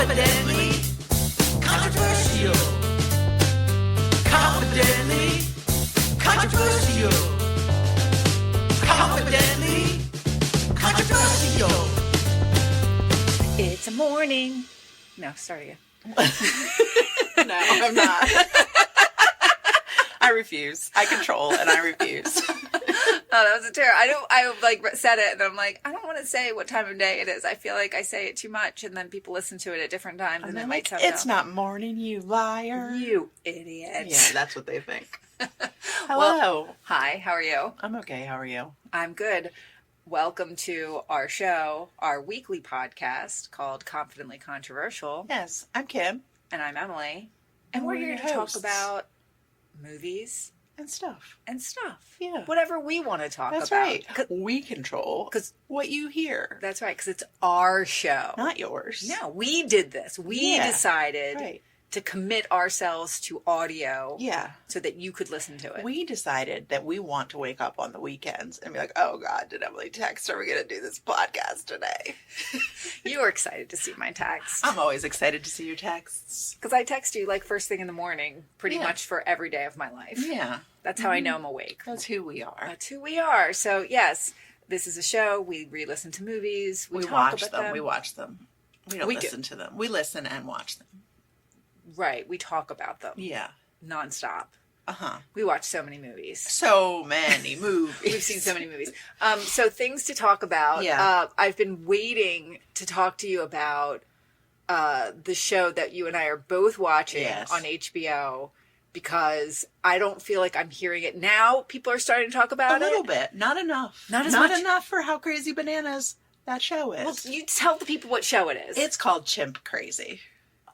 Confidently controversial. Confidently controversial. Confidently controversial. It's a morning. No, start again. No, I'm not. I refuse. I control and I refuse. Oh, that was a terror. I like said it and I'm like, I don't want to say what time of day it is. I feel like I say it too much and then people listen to it at different times and it might sound it's not morning, you liar. You idiot. Yeah, that's what they think. Hello. Well, hi, how are you? I'm okay. How are you? I'm good. Welcome to our show, our weekly podcast called Confidently Controversial. Yes, I'm Kim. And I'm Emily. And we're we're here your to talk hosts. about movies And stuff. and stuff. Yeah. Whatever we want to talk That's about. right. We control 'Cause- what you hear. That's right, because it's our show. Not yours. No, we did this. We Yeah, decided right. to commit ourselves to audio Yeah. so that you could listen to it. We decided that we want to wake up on the weekends and be like, oh God, did Emily text? Are we going to do this podcast today? You were excited to see my text. I'm always excited to see your texts. Because I text you like first thing in the morning, pretty Yeah. much for every day of my life. Yeah. That's how I know I'm awake. That's who we are. That's who we are. So yes, this is a show. We re-listen to movies. We talk watch about them. We watch them. We don't We do. listen to them. We listen and watch them. Right. We talk about them Yeah. nonstop. Uh-huh. We watch so many movies. So many movies. We've seen so many movies. So things to talk about. Yeah. I've been waiting to talk to you about the show that you and I are both watching Yes. on HBO because I don't feel like I'm hearing it now. People are starting to talk A about little it. bit. Not enough. Not as much. enough for how crazy bananas that show is. Well, you tell the people what show it is. It's called Chimp Crazy.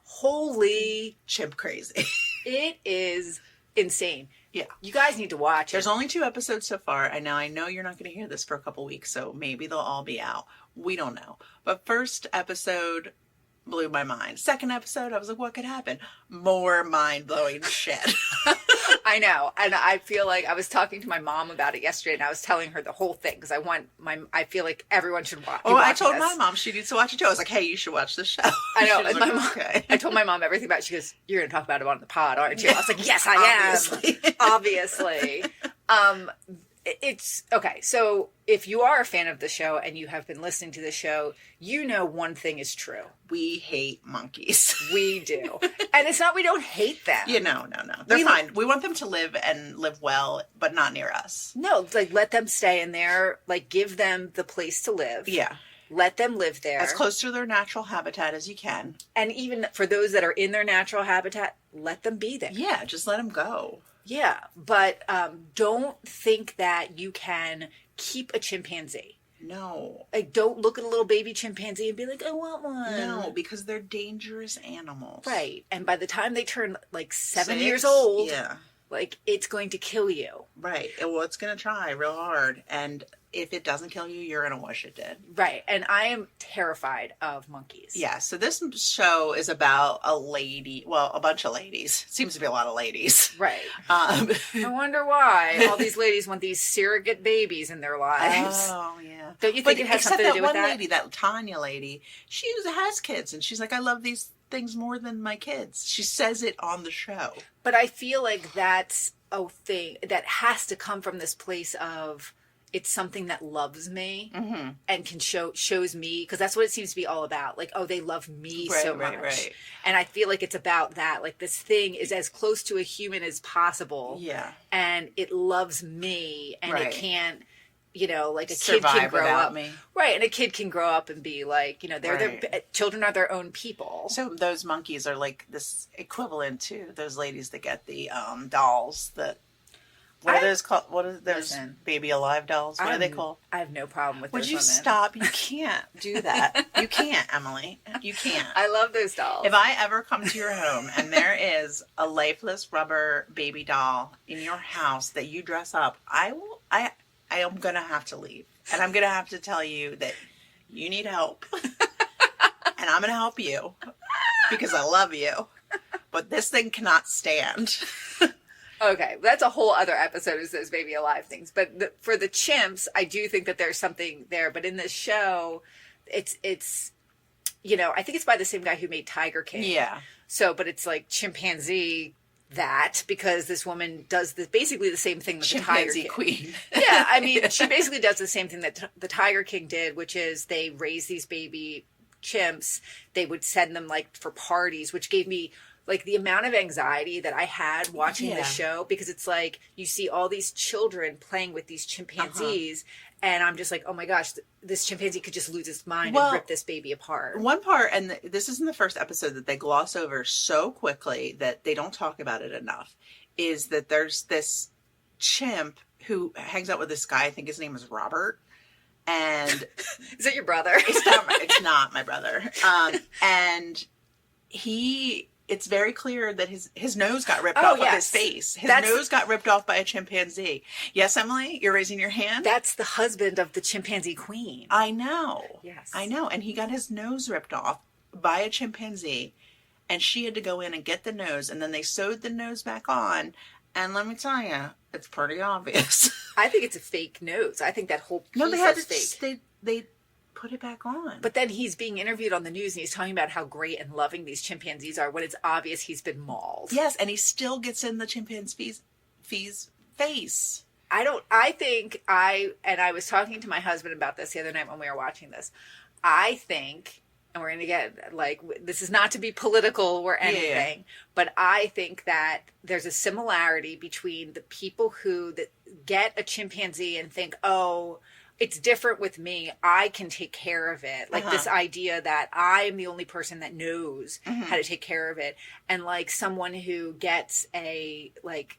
Holy, Chimp Crazy. it is insane. Yeah. You guys need to watch There's it. only 2 episodes so far. I know you're not going to hear this for a couple weeks, so maybe they'll all be out. We don't know. But first episode blew my mind. Second episode, I was like, what could happen? More mind-blowing shit. I know. And I feel like I was talking to my mom about it yesterday and I was telling her the whole thing because I feel like everyone should watch. Oh, I told my mom she needs to watch it too. I was like, hey, you should watch this show. I know. She was And like, my mom, okay. I told my mom everything about it. She goes, you're going to talk about it on the pod, aren't you? I was like, yes, I am. Obviously. It's okay. So if you are a fan of the show and you have been listening to the show, you know one thing is true. We hate monkeys. We do. And it's not we don't hate them. Yeah, no. They're fine. We want them to live and live well, but not near us. No, like let them stay in there. Like give them the place to live. Yeah. Let them live there. As close to their natural habitat as you can. And even for those that are in their natural habitat, let them be there. Yeah, just let them go. Yeah, but don't think that you can keep a chimpanzee. No. Like, don't look at a little baby chimpanzee and be like, I want one. No, because they're dangerous animals. Right. And by the time they turn like 7 6? years old, Yeah. like it's going to kill you. Right. Well, it's going to try real hard. And if it doesn't kill you, you're going to wish it did. Right. And I am terrified of monkeys. Yeah. So this show is about a bunch of ladies. Seems to be a lot of ladies. Right. Um, I wonder why all these ladies want these surrogate babies in their lives. oh, yeah. Don't you think it has except something to do with one that? lady, that Tanya lady, she has kids. And she's like, I love these things more than my kids. She says it on the show. But I feel like that's a thing that has to come from this place of it's something that loves me and can shows me, because that's what it seems to be all about. Like, oh, they love me so much. Right. And I feel like it's about that. Like this thing is as close to a human as possible. Yeah. And it loves me and Right. it can't, like a Survive kid can grow without up. me. Right. And a kid can grow up and be like, Right. children are their own people. So those monkeys are like this equivalent to those ladies that get the dolls that. What are those called? What are those Listen, baby alive dolls? What are they called? I have no problem with Would those you women. stop? You can't do that. You can't, Emily. You can't. I love those dolls. If I ever come to your home and there is a lifeless rubber baby doll in your house that you dress up, I am gonna have to leave, and I'm gonna have to tell you that you need help, and I'm gonna help you because I love you. But this thing cannot stand. Okay, that's a whole other episode, is those baby alive things. But for the chimps, I do think that there's something there. But in this show, it's I think it's by the same guy who made Tiger King. Yeah. So, but it's like chimpanzee that, because this woman does basically the same thing that the Tiger Chimpanzee King. queen. Yeah, I mean, she basically does the same thing that the Tiger King did, which is they raise these baby chimps. They would send them like for parties, which gave me like the amount of anxiety that I had watching the show, because it's like you see all these children playing with these chimpanzees, and I'm just like, oh my gosh, this chimpanzee could just lose its mind and rip this baby apart. One part, and this is in the first episode that they gloss over so quickly that they don't talk about it enough, is that there's this chimp who hangs out with this guy. I think his name is Robert. And is it your brother? It's not my brother. And it's very clear that his nose got ripped off of his face. His nose got ripped off by a chimpanzee. Yes, Emily, you're raising your hand? That's the husband of the chimpanzee queen. I know. Yes. I know. And he got his nose ripped off by a chimpanzee. And she had to go in and get the nose. And then they sewed the nose back on. And let me tell you, it's pretty obvious. I think it's a fake nose. I think that whole piece No, they had is fake. They put it back on. But then he's being interviewed on the news and he's talking about how great and loving these chimpanzees are when it's obvious he's been mauled. Yes, and he still gets in the chimpanzee's face. I was talking to my husband about this the other night when we were watching this. I think, and we're going to get, like, this is not to be political or anything, but I think that there's a similarity between the people who get a chimpanzee and think, oh, it's different with me, I can take care of it. Like this idea that I'm the only person that knows how to take care of it. And like someone who gets a like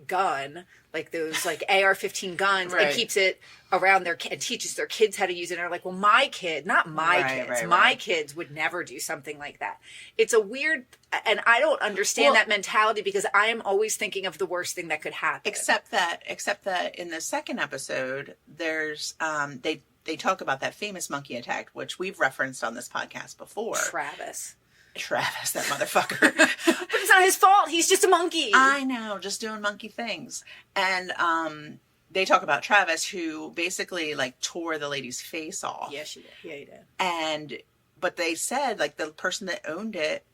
gun, like those like AR-15 guns, and keeps it around and teaches their kids how to use it. And they're like, well, my kid, not my kids, my kids would never do something like that. It's a weird, and I don't understand that mentality, because I am always thinking of the worst thing that could happen. Except that in the second episode, there's they talk about that famous monkey attack, which we've referenced on this podcast before. Travis, that motherfucker. But it's not his fault. He's just a monkey. I know, just doing monkey things. And they talk about Travis, who basically like tore the lady's face off. Yeah, she did. Yeah, he did. But they said like the person that owned it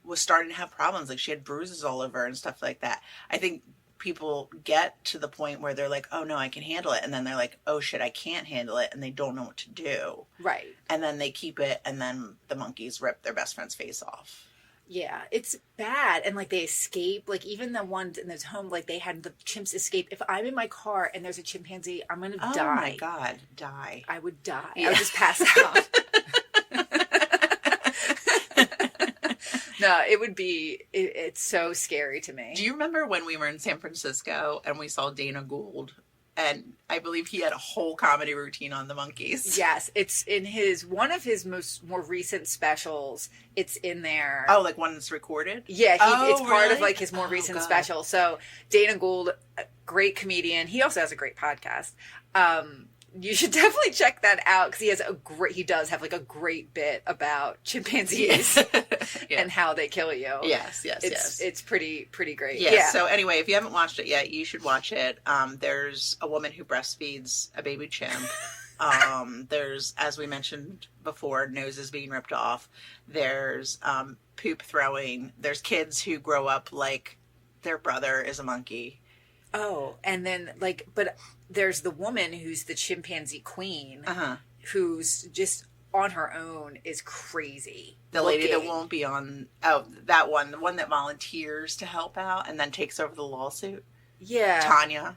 was starting to have problems. Like she had bruises all over and stuff like that. I think people get to the point where they're like, oh no, I can handle it. And then they're like, oh shit, I can't handle it. And they don't know what to do. Right. And then they keep it. And then the monkeys rip their best friend's face off. Yeah, it's bad. And like they escape, like even the ones in this home, like they had the chimps escape. If I'm in my car and there's a chimpanzee, I'm going to die. Oh my God, die. I would die. Yeah. I would just pass out. No, it would be, it's so scary to me. Do you remember when we were in San Francisco and we saw Dana Gould? And I believe he had a whole comedy routine on the monkeys. Yes, it's in one of his more recent specials. It's in there. Oh, like one that's recorded? Yeah, it's part of like his more recent special. So Dana Gould, a great comedian. He also has a great podcast. You should definitely check that out, because he does have like a great bit about chimpanzees and how they kill you. Yes. It's pretty great. Yeah. So anyway, if you haven't watched it yet, you should watch it. There's a woman who breastfeeds a baby chimp. There's, as we mentioned before, noses being ripped off. There's poop throwing. There's kids who grow up like their brother is a monkey. Oh, and then but there's the woman who's the chimpanzee queen, who's just on her own is crazy. The lady that won't be on, the one that volunteers to help out and then takes over the lawsuit. Yeah. Tanya.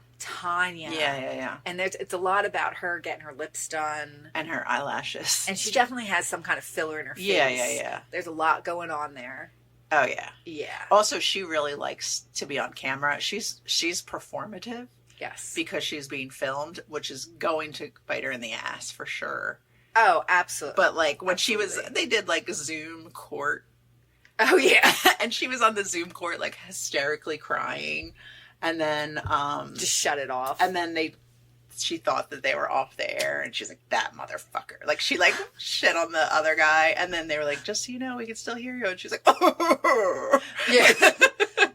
Yeah. And it's a lot about her getting her lips done. And her eyelashes. And she definitely has some kind of filler in her face. Yeah. There's a lot going on there. Oh yeah. Yeah. Also, she really likes to be on camera. She's performative. Yes. Because she's being filmed, which is going to bite her in the ass for sure. Oh, absolutely. But like when they did like a Zoom court. Oh yeah. And she was on the Zoom court like hysterically crying, and then just shut it off. And then she thought that they were off the air, and she's like, that motherfucker. Like, she, like, shit on the other guy, and then they were like, just so you know, we can still hear you. And she's like, oh. Yeah.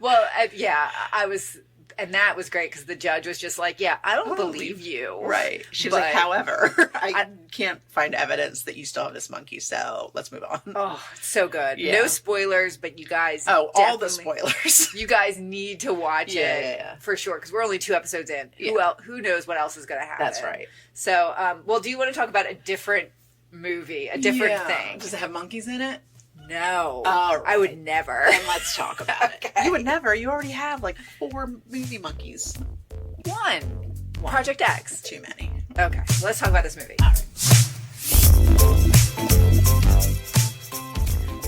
Well, yeah, And that was great because the judge was just like, yeah, I don't believe you. Right. She was But- like, however, I can't find evidence that you still have this monkey, so let's move on. Oh, it's so good. Yeah. No spoilers, but you guys. Oh, all the definitely- spoilers. You guys need to watch Yeah, it yeah, yeah. for sure because we're only 2 episodes in. Yeah. Who knows what else is going to happen? That's right. So, well, do you want to talk about a different movie, a different thing? Does it have monkeys in it? No, All right. I would never. Then let's talk about it. Okay. You would never. You already have like 4 movie monkeys. One. Project X. Too many. Okay, let's talk about this movie.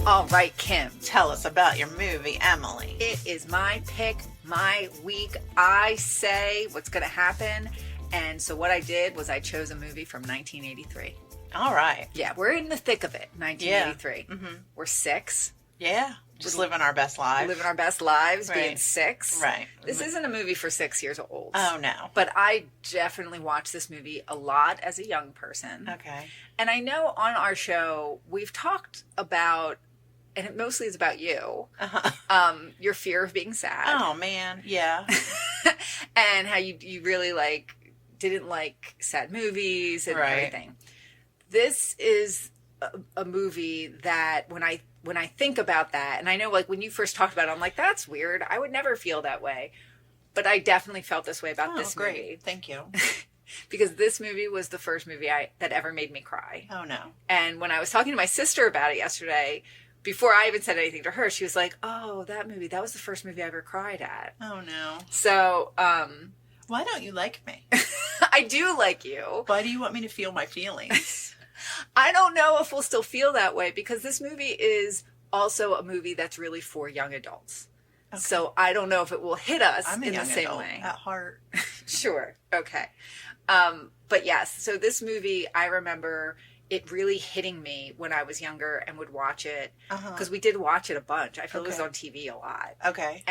All right, Kim. Tell us about your movie, Emily. It is my pick, my week. I say what's going to happen. And so what I did was I chose a movie from 1983. All right. Yeah, we're in the thick of it, 1983. Yeah. Mm-hmm. We're 6, Yeah. Just living our best lives. living our best lives, being Right. 6. Right. This isn't a movie for 6 years old. Oh, no. But I definitely watched this movie a lot as a young person. Okay. And I know on our show, we've talked about, and it mostly is about you, your fear of being sad. Oh, man. Yeah. And how you really didn't like sad movies and Right. everything. This is a movie that when I think about that, and I know when you first talked about it, I'm like, that's weird. I would never feel that way. But I definitely felt this way about this great. movie. Thank you. Because this movie was the first movie that ever made me cry. Oh, no. And when I was talking to my sister about it yesterday, before I even said anything to her, she was like, oh, that movie, that was the first movie I ever cried at. Oh, no. So, Why don't you like me? I do like you. Why do you want me to feel my feelings? I don't know if we'll still feel that way because this movie is also a movie that's really for young adults. Okay. So I don't know if it will hit us I'm a in the young same adult way. at heart. Sure. Okay. But yes, so this movie, I remember it really hitting me when I was younger and would watch it because we did watch it a bunch. I feel it was Okay. on TV a lot. Okay.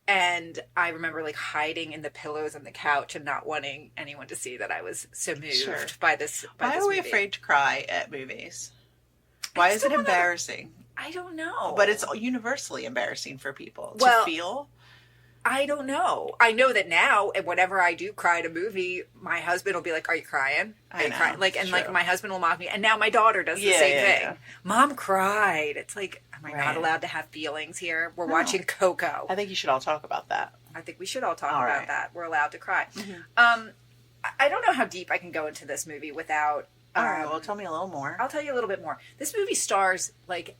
And I remember hiding in the pillows on the couch and not wanting anyone to see that I was so moved Sure. by this. Why are we movie. afraid to cry at movies? Why is it don't wanna- embarrassing? I don't know. But it's universally embarrassing for people Well, to feel. I don't know. I know that now, and whenever I do cry at a movie, my husband will be like, "Are you crying? Are I you know, crying?" true. My husband will mock me, and now my daughter does the Yeah, same yeah, thing. yeah. Mom cried. It's like, am I not Right. allowed to have feelings here? We're No. watching Coco. I think you should all talk about that. I think we should all talk All about right. that. We're allowed to cry. Mm-hmm. I don't know how deep I can go into this movie without. All right, well, tell me a little more. I'll tell you a little bit more. This movie stars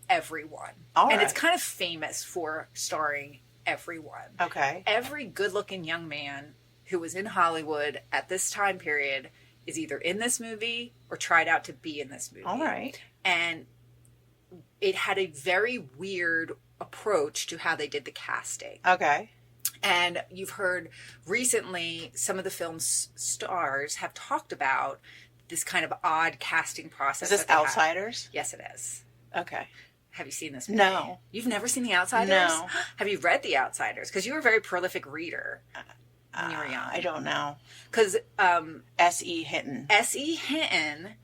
everyone, All and right. it's kind of famous for starring everyone. Okay. Every good-looking young man who was in Hollywood at this time period is either in this movie or tried out to be in this movie. All right. And it had a very weird approach to how they did the casting. Okay. And you've heard recently some of the film's stars have talked about this kind of odd casting process. Is this that they have. Outsiders? Yes, it is. Okay. Have you seen this movie? No. You've never seen The Outsiders? No. Have you read The Outsiders? Because you were a very prolific reader when you were young. I don't know. Because S.E. Hinton. S.E. Hinton,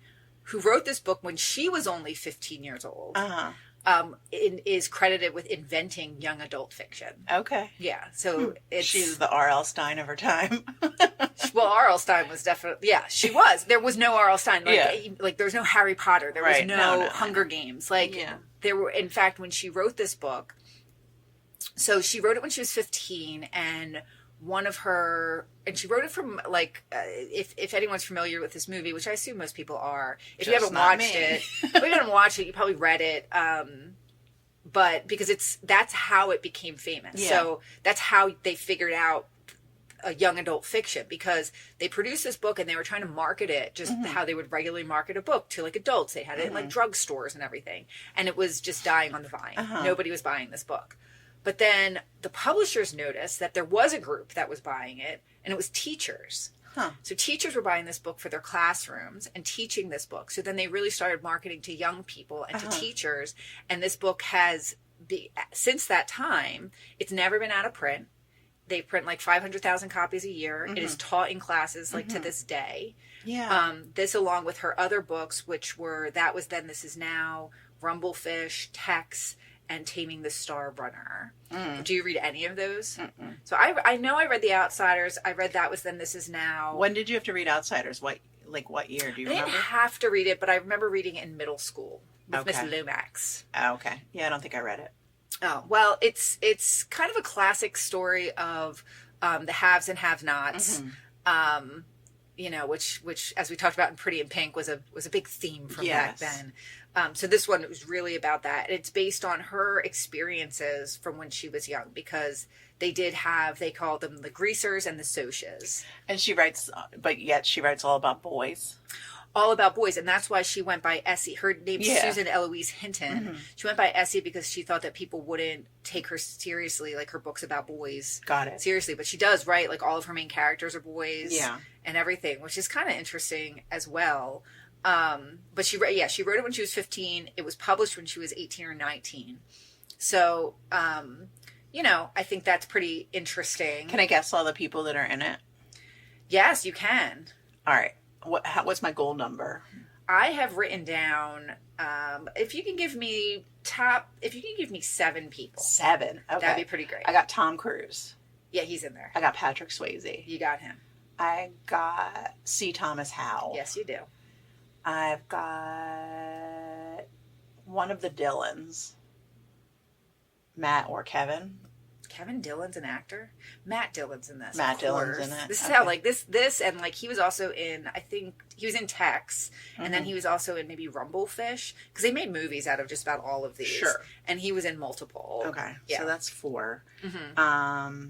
who wrote this book when she was only 15 years old, is credited with inventing young adult fiction. Okay. Yeah, so it's... She's the R.L. Stein of her time. Well, R.L. Stein was definitely... Yeah, she was. There was no R.L. Stein. Yeah. There was no Harry Potter. There was Right. no, No. Hunger Games. Yeah. There were... In fact, when she wrote this book... So she wrote it when she was 15, and one of her... And she wrote it from, if anyone's familiar with this movie, which I assume most people are, if you Just haven't not watched me. it... If you haven't watched it, you probably read it. But because that's how it became famous. Yeah. So that's how they figured out a young adult fiction, because they produced this book and they were trying to market it just how they would regularly market a book to adults. They had it in drugstores and everything. And it was just dying on the vine. Nobody was buying this book. But then the publishers noticed that there was a group that was buying it, and it was teachers. So teachers were buying this book for their classrooms and teaching this book. So then they really started marketing to young people and to teachers. And this book has, since that time, it's never been out of print. They print 500,000 copies a year. It is taught in classes to this day. Yeah. This along with her other books, which were That Was Then, This Is Now, Rumblefish, Tex, and Taming the Star Runner. Do you read any of those? Mm-mm. So I know I read The Outsiders. I read That Was Then, This Is Now. When did you have to read Outsiders? What year? Do you I didn't remember? have to read it, but I remember reading it in middle school with Miss Okay. Lomax. Oh, okay. Yeah, I don't think I read it. Oh, well, it's kind of a classic story of the haves and have-nots. You know, which as we talked about in Pretty in Pink was a big theme from back then. So this one was really about that. It's based on her experiences from when she was young, because they called them the greasers and the socias. And she writes, but yet she writes all about boys. All about boys, and that's why she went by Essie. Her name's Susan Eloise Hinton. She went by Essie because she thought that people wouldn't take her seriously, like her books about boys. Got it. Seriously, but she does write, like, all of her main characters are boys. Yeah. And everything, which is kind of interesting as well. But she wrote it when she was 15. It was published when she was 18 or 19. So, you know, I think that's pretty interesting. Can I guess all the people that are in it? Yes, you can. All right. What's my goal number? I have written down, if you can give me 7 people. 7. Okay. That'd be pretty great. I got Tom Cruise. Yeah, he's in there. I got Patrick Swayze. You got him. I got C. Thomas-Howell. Yes, you do. I've got one of the Dylans. Matt or Kevin. Kevin Dillon's an actor. Matt Dillon's in this. Matt of Dillon's course. in it. This is Okay. how, like, this and, like, he was also in, I think he was in Tex, and then he was also in maybe Rumblefish, because they made movies out of just about all of these. Sure. And he was in multiple. Okay. Yeah. So that's 4. Mm-hmm.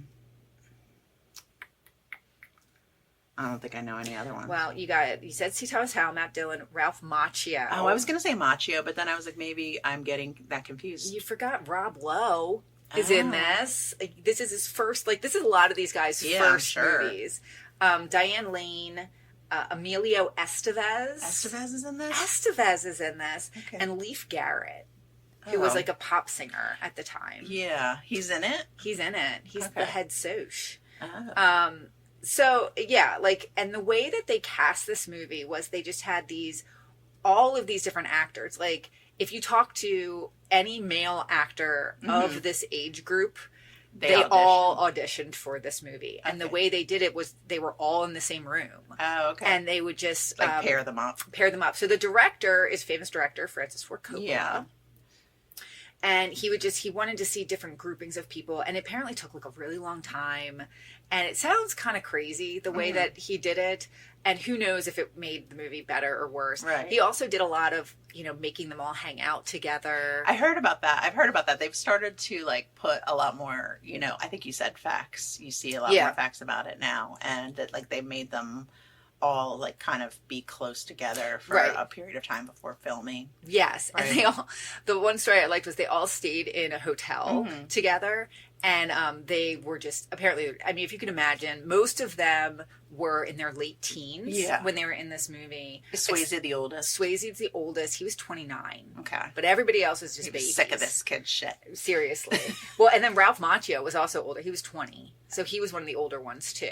I don't think I know any other ones. Well, you said C. Thomas-Howell, Matt Dillon, Ralph Macchio. Oh, I was going to say Macchio, but then I was like, maybe I'm getting that confused. You forgot Rob Lowe is in this. This is his first, like, this is a lot of these guys' first movies. Diane Lane, Emilio Estevez. Estevez is in this? Estevez is in this. Okay. And Leif Garrett, who was like a pop singer at the time. Yeah. He's in it? He's in it. He's the head soch. Oh. So, yeah, like, and the way that they cast this movie was they just had all of these different actors. Like, if you talk to any male actor of this age group, they all auditioned for this movie. And the way they did it was they were all in the same room. Oh, okay. And they would just... like, pair them up. Pair them up. So the director is famous director, Francis Ford Coppola. Yeah. And he wanted to see different groupings of people. And it apparently took, like, a really long time. And it sounds kind of crazy, the way that he did it. And who knows if it made the movie better or worse. Right. He also did a lot of, you know, making them all hang out together. I heard about that. I've heard about that. They've started to, like, put a lot more, you know, I think you said facts. You see a lot more facts about it now. And that, like, they made them all, like, kind of be close together for a period of time before filming. Yes. Right. And the one story I liked was they all stayed in a hotel together. And they were just, apparently, I mean, if you can imagine, most of them were in their late teens when they were in this movie. Is Swayze the oldest? Swayze's the oldest. He was 29. Okay. But everybody else was just He was babies. sick of this kid shit. Seriously. Well, and then Ralph Macchio was also older. He was 20. So he was one of the older ones, too.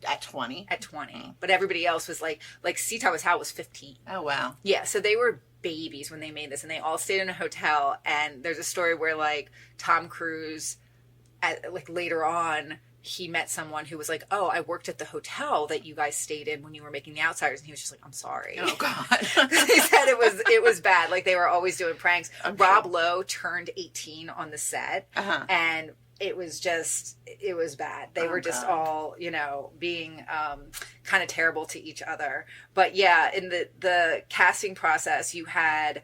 At 20? At 20. But everybody else was like C. Thomas-Howell was 15. Oh, wow. Yeah, so they were babies when they made this. And they all stayed in a hotel. And there's a story where, like, Tom Cruise... later on, he met someone who was like, "Oh, I worked at the hotel that you guys stayed in when you were making The Outsiders," and he was just like, "I'm sorry." Oh God! He said it was bad. Like, they were always doing pranks. Rob Lowe turned 18 on the set, and it was bad. They were just all, you know, being kind of terrible to each other. But yeah, in the casting process, you had.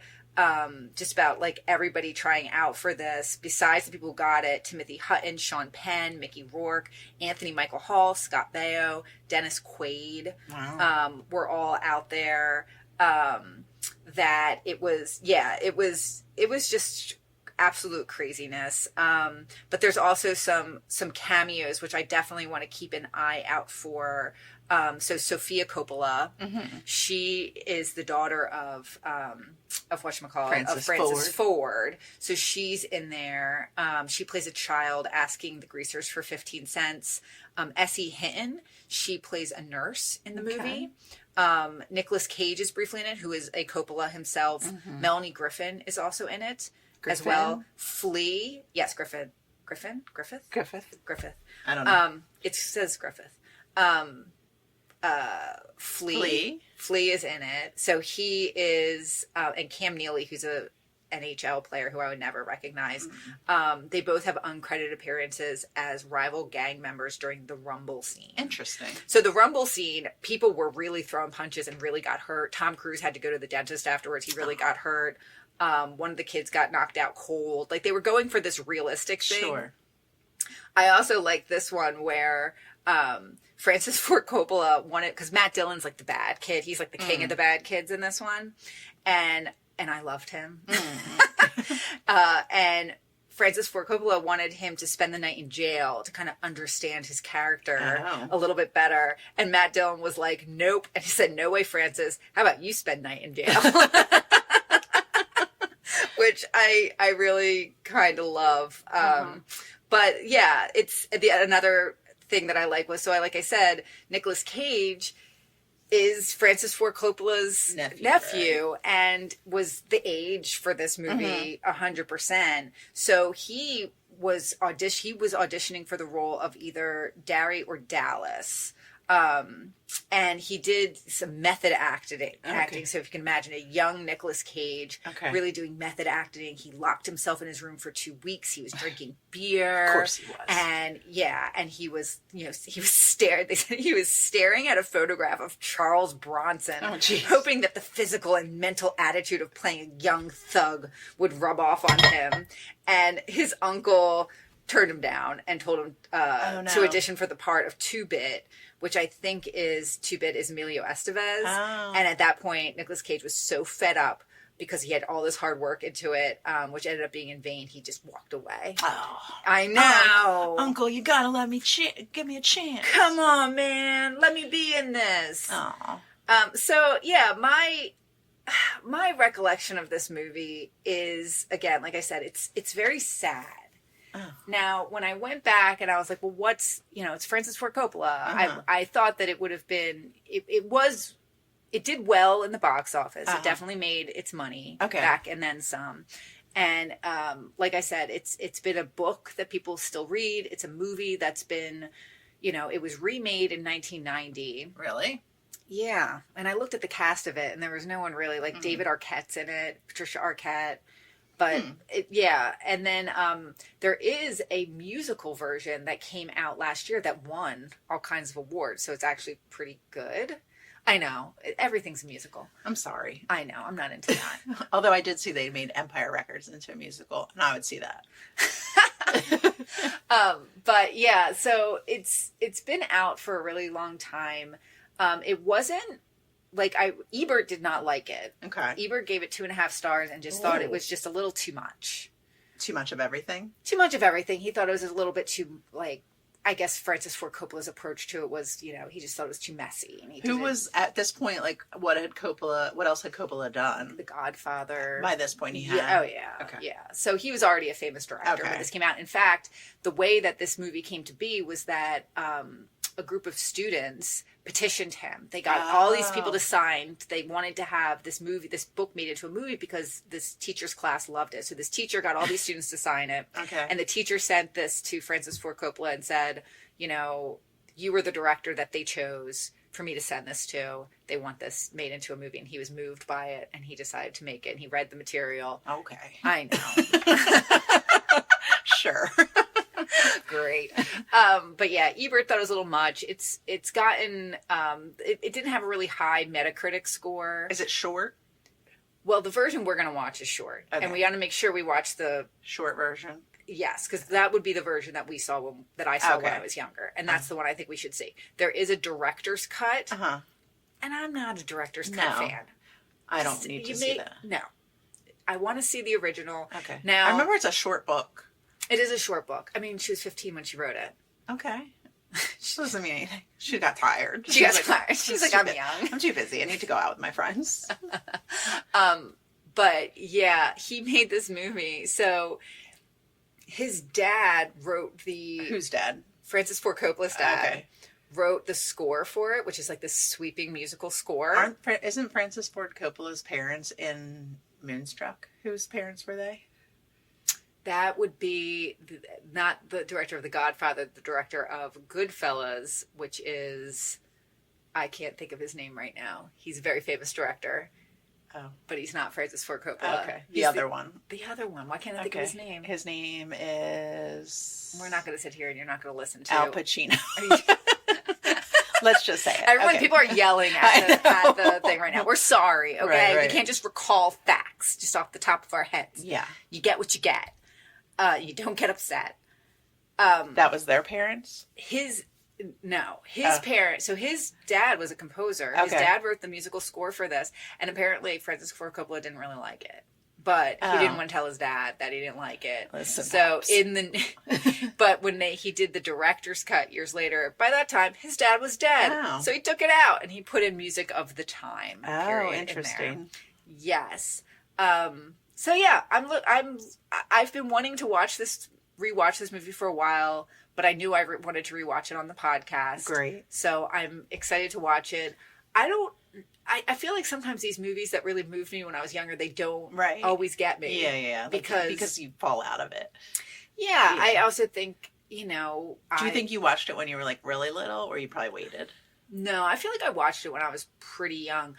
Just about, like, everybody trying out for this, besides the people who got it: Timothy Hutton, Sean Penn, Mickey Rourke, Anthony Michael Hall, Scott Baio, Dennis Quaid. Wow. Were all out there. That it was just absolute craziness. But there's also some cameos, which I definitely want to keep an eye out for. So Sofia Coppola, she is the daughter of whatchamacallit, of Francis Ford. So she's in there. She plays a child asking the greasers for 15 cents. Essie Hinton, she plays a nurse in the movie. Nicolas Cage is briefly in it, who is a Coppola himself. Melanie Griffin is also in it. as well. Flea. Yes, Griffin. Griffith? Griffith. I don't know. It says Griffith. Flea is in it. So he is, and Cam Neely, who's a NHL player who I would never recognize. They both have uncredited appearances as rival gang members during the Rumble scene. Interesting. So the Rumble scene, people were really throwing punches and really got hurt. Tom Cruise had to go to the dentist afterwards. He really got hurt. One of the kids got knocked out cold. Like, they were going for this realistic thing. Sure. I also like this one where Francis Ford Coppola wanted, because Matt Dillon's like the bad kid. He's like the king of the bad kids in this one. And I loved him. And Francis Ford Coppola wanted him to spend the night in jail to kind of understand his character a little bit better. And Matt Dillon was like, nope. And he said, no way, Francis. How about you spend night in jail? Which I really kind of love. But yeah, it's another thing that I like was, like I said, Nicolas Cage is Francis Ford Coppola's nephew and was the age for this movie 100%. So he was auditioning for the role of either Derry or Dallas. And he did some method acting. So if you can imagine a young Nicolas Cage really doing method acting, he locked himself in his room for 2 weeks. He was drinking beer. Of course he was. And he was, he was staring at a photograph of Charles Bronson, hoping that the physical and mental attitude of playing a young thug would rub off on him. And his uncle turned him down and told him to audition for the part of Two-Bit, which I think is Two-Bit is Emilio Estevez. And at that point, Nicolas Cage was so fed up because he had all this hard work into it, which ended up being in vain. He just walked away. I know. Uncle, you gotta let me give me a chance. Come on, man. Let me be in this. So, yeah, my recollection of this movie is, again, like I said, it's very sad. Now, when I went back and I was like, well, what's, it's Francis Ford Coppola. I thought that it would have been, it did well in the box office. It definitely made its money back and then some. And like I said, it's been a book that people still read. It's a movie that's been, it was remade in 1990. Really? Yeah. And I looked at the cast of it and there was no one really, like David Arquette's in it, Patricia Arquette. But and then there is a musical version that came out last year that won all kinds of awards. So it's actually pretty good. I know. Everything's a musical. I'm sorry. I know. I'm not into that. Although I did see they made Empire Records into a musical, and I would see that. But yeah, so it's been out for a really long time. It wasn't Ebert did not like it. Okay. Ebert gave it 2.5 stars and just thought it was just a little too much. Too much of everything? Too much of everything. He thought it was a little bit too, I guess Francis Ford Coppola's approach to it was, he just thought it was too messy. And who was, at this point, what else had Coppola done? The Godfather. By this point he had? Yeah, oh, yeah. Okay. Yeah. So he was already a famous director when this came out. In fact, the way that this movie came to be was that a group of students petitioned him. They got all these people to sign. They wanted to have this book made into a movie because this teacher's class loved it. So this teacher got all these students to sign it. Okay. And the teacher sent this to Francis Ford Coppola and said, you were the director that they chose for me to send this to. They want this made into a movie. And he was moved by it and he decided to make it. And he read the material. Okay. I know. Sure. Great. But yeah, Ebert thought it was a little much. It's gotten, it didn't have a really high Metacritic score. Is it short? Well, the version we're going to watch is short. Okay. And we got to make sure we watch the short version. Yes, because that would be the version that we saw that I saw when I was younger. And that's the one I think we should see. There is a director's cut. And I'm not a director's cut fan. I don't need to see that. No. I want to see the original. Okay. Now, I remember it's a short book. It is a short book. I mean, she was 15 when she wrote it. Okay. She doesn't mean anything. She got tired. She got tired. She's like, I'm young. I'm too busy. I need to go out with my friends. But yeah, he made this movie. So his dad wrote Whose dad? Francis Ford Coppola's dad. Wrote the score for it, which is like this sweeping musical score. Isn't Francis Ford Coppola's parents in Moonstruck? Whose parents were they? That would be not the director of The Godfather, the director of Goodfellas, which is, I can't think of his name right now. He's a very famous director. Oh. But he's not Francis Ford Coppola. Okay. He's The other one. The other one. Why can't I think of his name? His name is... We're not going to sit here and you're not going to listen to... Al Pacino. Let's just say it. Everyone, okay. people are yelling at the thing right now. We're sorry, okay? Right. We can't just recall facts just off the top of our heads. Yeah. You get what you get. You don't get upset. That was their parents? His parents. So his dad was a composer. Okay. His dad wrote the musical score for this, and apparently Francis Ford Coppola didn't really like it. But he didn't want to tell his dad that he didn't like it. Listen, so pops. But when he did the director's cut years later, by that time his dad was dead. Oh. So he took it out and he put in music of the time. Oh, interesting. Yes. So yeah, I've been wanting to rewatch this movie for a while, but I knew I wanted to rewatch it on the podcast. Great. So I'm excited to watch it. I feel like sometimes these movies that really moved me when I was younger, they don't always get me. Yeah. Because you fall out of it. Yeah. I also think, Do you think you watched it when you were like really little, or you probably waited? No, I feel like I watched it when I was pretty young.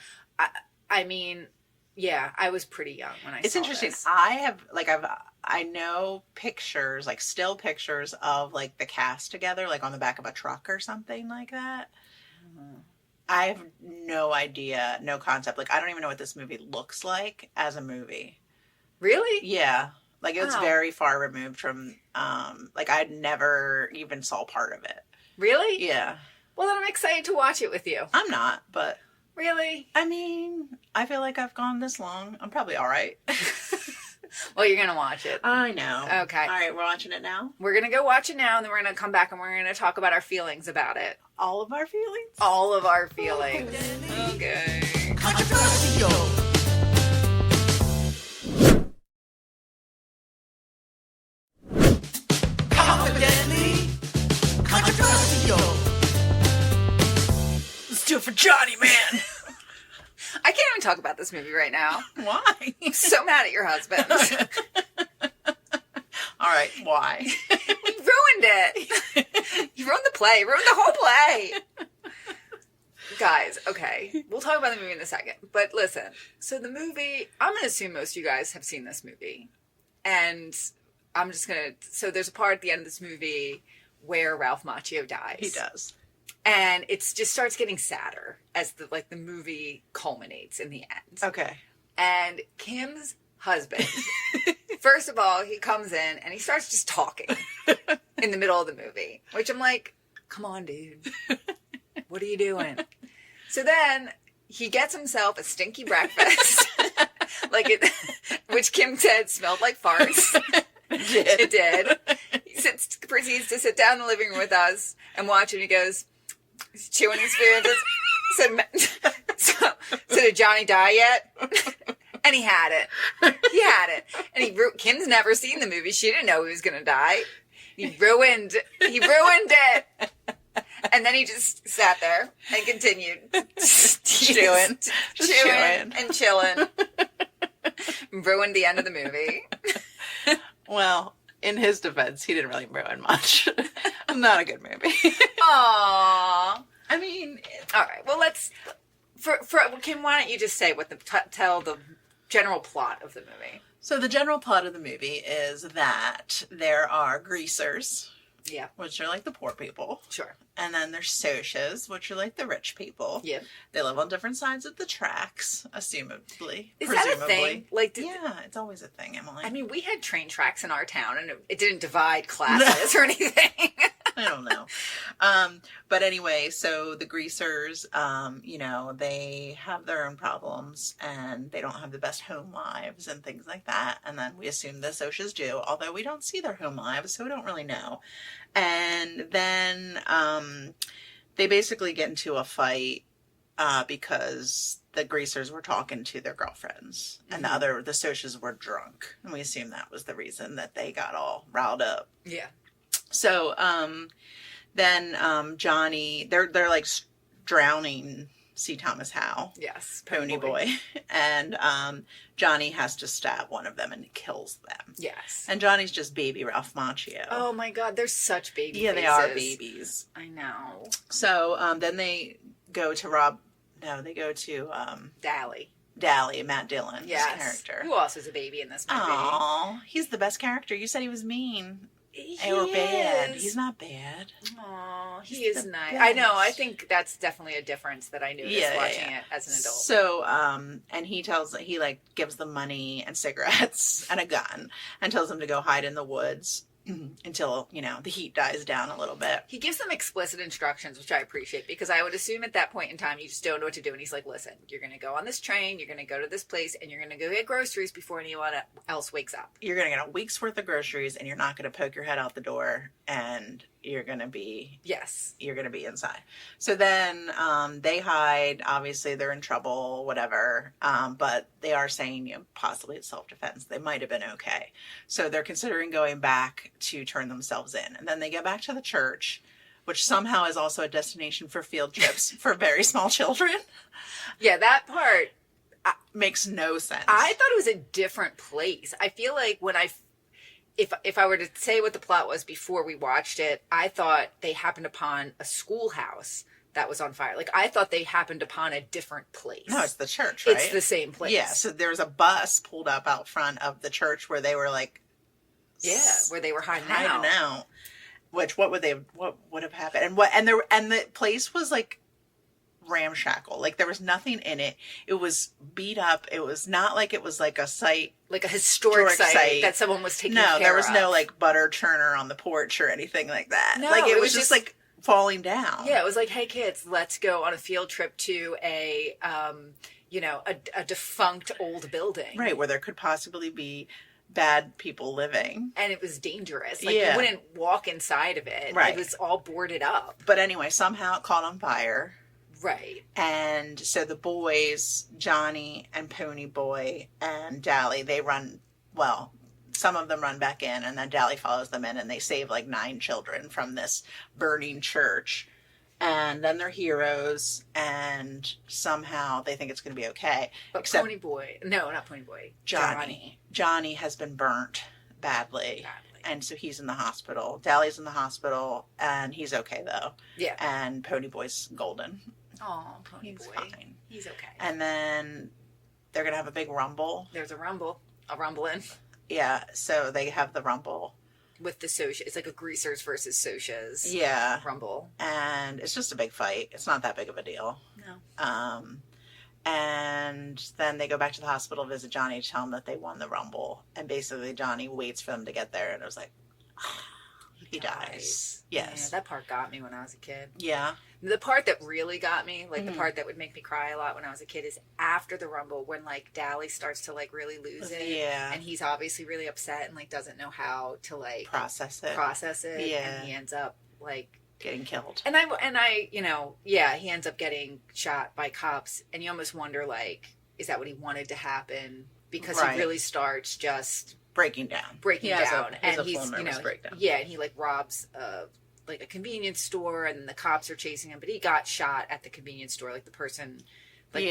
I mean, yeah, I was pretty young when I saw it. It's interesting. This. I know pictures, like still pictures of like the cast together, like on the back of a truck or something like that. Mm-hmm. I have no idea, no concept. Like, I don't even know what this movie looks like as a movie. Really? Yeah. Like, it's very far removed from, like, I never even saw part of it. Really? Yeah. Well, then I'm excited to watch it with you. I'm not, but... Really? I mean, I feel like I've gone this long. I'm probably all right. Well, you're going to watch it. I know. Okay. All right, we're watching it now? We're going to go watch it now, and then we're going to come back and we're going to talk about our feelings about it. All of our feelings? All of our feelings. Okay. Controversial. Confidently controversial. Let's do it for Johnny, man. I can't even talk about this movie right now. Why? I'm so mad at your husband. All right, why? You ruined it. You ruined the play. You ruined the whole play. Guys, okay. We'll talk about the movie in a second. But listen, so the movie, I'm going to assume most of you guys have seen this movie. And I'm just going to, so there's a part at the end of this movie where Ralph Macchio dies. He does. And it just starts getting sadder as the movie culminates in the end. Okay. And Kim's husband, first of all, he comes in and he starts just talking in the middle of the movie, which I'm like, come on, dude. What are you doing? So then he gets himself a stinky breakfast, which Kim said smelled like farts. It did. He proceeds to sit down in the living room with us and watch, and he goes, he's chewing his food and so did Johnny die yet? And he had it. He had it. And Kim's never seen the movie. She didn't know he was going to die. He ruined it. And then he just sat there and continued chewing and chilling. Ruined the end of the movie. Well, in his defense, he didn't really ruin much. Not a good movie. Aww. I mean, all right. Well, let's. Kim, why don't you just say tell the general plot of the movie? So the general plot of the movie is that there are greasers. Yeah. Which are like the poor people. Sure. And then there's socias, which are like the rich people. Yeah. They live on different sides of the tracks, assumably. Is that a thing? Yeah, it's always a thing, Emily. I mean, we had train tracks in our town, and it didn't divide classes or anything. I don't know. But anyway, so the greasers, they have their own problems, and they don't have the best home lives and things like that. And then we assume the socias do, although we don't see their home lives, so we don't really know. And then they basically get into a fight because the greasers were talking to their girlfriends, and the socias were drunk. And we assume that was the reason that they got all riled up. Yeah. So then Johnny, they're like drowning C. Thomas-Howell. Yes. Pony Boy. And Johnny has to stab one of them and kills them. Yes. And Johnny's just baby Ralph Macchio. Oh my God, they're such baby yeah, faces. they are babies. I know. So then they go to they go to Dally, Matt Dillon's character. Who else is a baby in this movie? Aw, he's the best character. You said he was mean. Or bad. He's not bad. Aw, he is the nice. best. I know. I think that's definitely a difference that I noticed watching it as an adult. So, and he gives them money and cigarettes and a gun and tells them to go hide in the woods until, the heat dies down a little bit. He gives them explicit instructions, which I appreciate, because I would assume at that point in time you just don't know what to do. And he's like, listen, you're going to go on this train, you're going to go to this place, and you're going to go get groceries before anyone else wakes up. You're going to get a week's worth of groceries, and you're not going to poke your head out the door, and you're going to be... Yes. You're going to be inside. So then they hide. Obviously, they're in trouble, whatever. But they are saying, possibly it's self-defense. They might have been okay. So they're considering going back to turn themselves in. And then they go back to the church, which somehow is also a destination for field trips for very small children. Yeah, that part... makes no sense. I thought it was a different place. I feel like when if I were to say what the plot was before we watched it, I thought they happened upon a schoolhouse that was on fire. Like, I thought they happened upon a different place. No, it's the church, right? It's the same place. Yeah, so there was a bus pulled up out front of the church where they were where they were hiding out. Which what would have happened? And the place was ramshackle. Like, there was nothing in it. It was beat up. It was not like it was like a site, like a historic site that someone was taking care of. No, there was no butter churner on the porch or anything like that. No, it was just falling down. Yeah, it was like, hey kids, let's go on a field trip to a defunct old building. Right, where there could possibly be bad people living. And it was dangerous. You wouldn't walk inside of it. Right. It was all boarded up. But anyway, somehow it caught on fire. Right. And so the boys, Johnny and Pony Boy and Dally, some of them run back in, and then Dally follows them in, and they save 9 children from this burning church. And then they're heroes, and somehow they think it's going to be okay. But Except Pony Boy, no, not Pony Boy, Johnny has been burnt badly. And so he's in the hospital. Dally's in the hospital, and he's okay, though. Yeah. And Pony Boy's golden. Oh, Pony Boy. Fine. He's okay. And then they're going to have a big rumble. There's a rumbling. Yeah, so they have the rumble. With the Socia. It's like a Greasers versus Socias. Yeah. Rumble. And it's just a big fight. It's not that big of a deal. No. And then they go back to the hospital, visit Johnny, tell him that they won the rumble. And basically Johnny waits for them to get there, and it was like, he dies. Yes. Yeah, that part got me when I was a kid. Yeah. The part that really got me, the part that would make me cry a lot when I was a kid, is after the rumble, when Dally starts to really lose it. Yeah. And he's obviously really upset and doesn't know how to process it. Yeah. And he ends up getting killed. And I he ends up getting shot by cops, and you almost wonder is that what he wanted to happen? Because he really starts just breaking down, and he's breakdown. Yeah, and he robs a convenience store, and the cops are chasing him, but he got shot at the convenience store, the person. And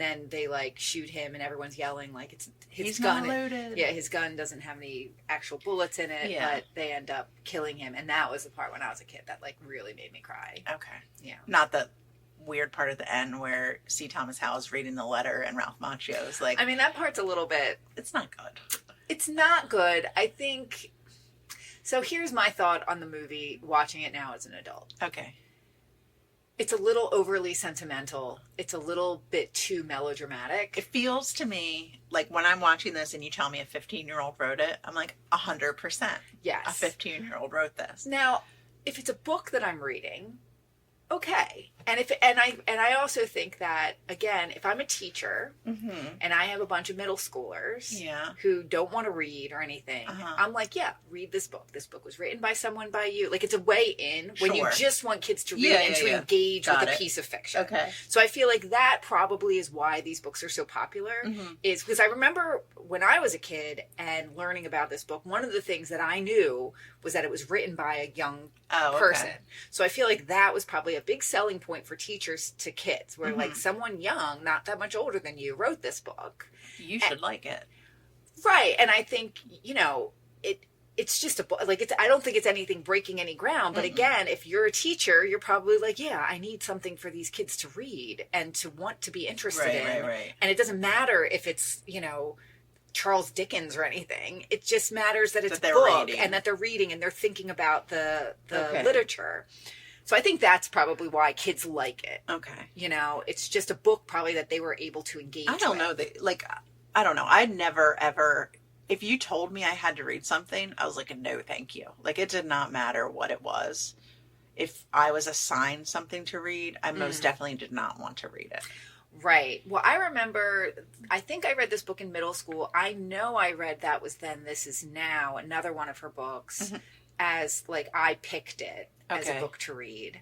then they shoot him, and everyone's yelling it's his He's gun. Not loaded. Yeah, his gun doesn't have any actual bullets in it, but they end up killing him, and that was the part when I was a kid that really made me cry. Okay. Yeah. Not the weird part at the end where C. Thomas-Howell is reading the letter and Ralph Macchio is I mean, that part's a little bit. It's not good. It's not good. I think. So here's my thought on the movie, watching it now as an adult. Okay. It's a little overly sentimental. It's a little bit too melodramatic. It feels to me when I'm watching this and you tell me a 15-year-old wrote it, I'm 100%. Yes. A 15-year-old wrote this. Now, if it's a book that I'm reading, okay. And I also think that, again, if I'm a teacher and I have a bunch of middle schoolers who don't want to read or anything, I'm read this book. This book was written by someone by you. It's a way in when you just want kids to read and to engage with a piece of fiction. Okay. So I feel that probably is why these books are so popular, is because I remember when I was a kid and learning about this book, one of the things that I knew was that it was written by a young person. So I feel that was probably a big selling point for teachers to kids, where like someone young, not that much older than you, wrote this book. You should like it. Right. And I think, it's just a book. Like, I don't think it's anything breaking any ground. But again, if you're a teacher, you're probably like, yeah, I need something for these kids to read and to want to be interested in. Right. And it doesn't matter if it's, Charles Dickens or anything. It just matters that it's a book and that they're reading and they're thinking about the literature. So I think that's probably why kids like it. Okay. It's just a book probably that they were able to engage with. I don't know. I don't know. I'd never, ever, if you told me I had to read something, I was like, no, thank you. Like, it did not matter what it was. If I was assigned something to read, I most definitely did not want to read it. Right. Well, I remember, I think I read this book in middle school. I know I read That Was Then, This Is Now, another one of her books, as like I picked it as a book to read.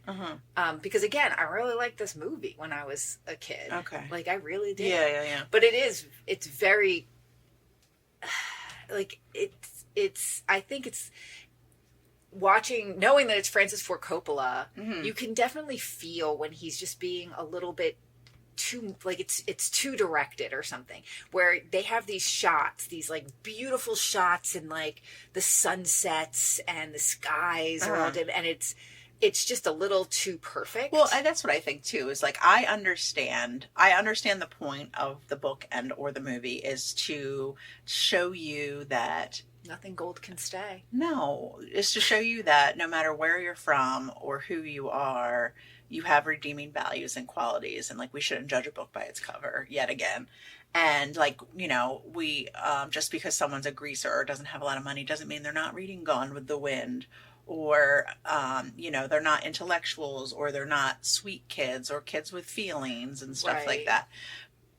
Because again, I really liked this movie when I was a kid. Okay. Like I really did. Yeah. But it's very, like I think it's knowing that it's Francis Ford Coppola, you can definitely feel when he's just being a little bit too, like it's too directed or something, where they have these shots, these like beautiful shots and like the sunsets and the skies are all dim, and it's just a little too perfect. Well, that's what I think too, is like, I understand the point of the book and or the movie is to show you that nothing gold can stay. No, it's to show you that no matter where you're from or who you are, you have redeeming values and qualities, and like, we shouldn't judge a book by its cover yet again. And like, we just because someone's a greaser or doesn't have a lot of money doesn't mean they're not reading Gone with the Wind, or they're not intellectuals, or they're not sweet kids or kids with feelings and stuff like that.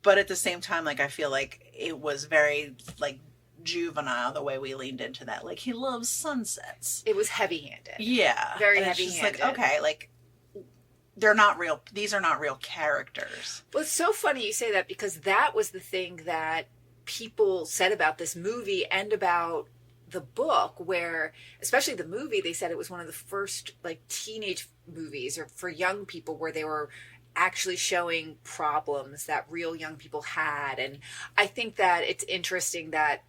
But at the same time, like, I feel like it was very like juvenile the way we leaned into that. Like, he loves sunsets. It was heavy-handed. Yeah, very and heavy-handed. It's just like, okay, like, they're not real. These are not real characters. Well, it's so funny you say that, because that was the thing that people said about this movie and about the book, where, especially the movie, they said it was one of the first like teenage movies or for young people where they were actually showing problems that real young people had. And I think that it's interesting that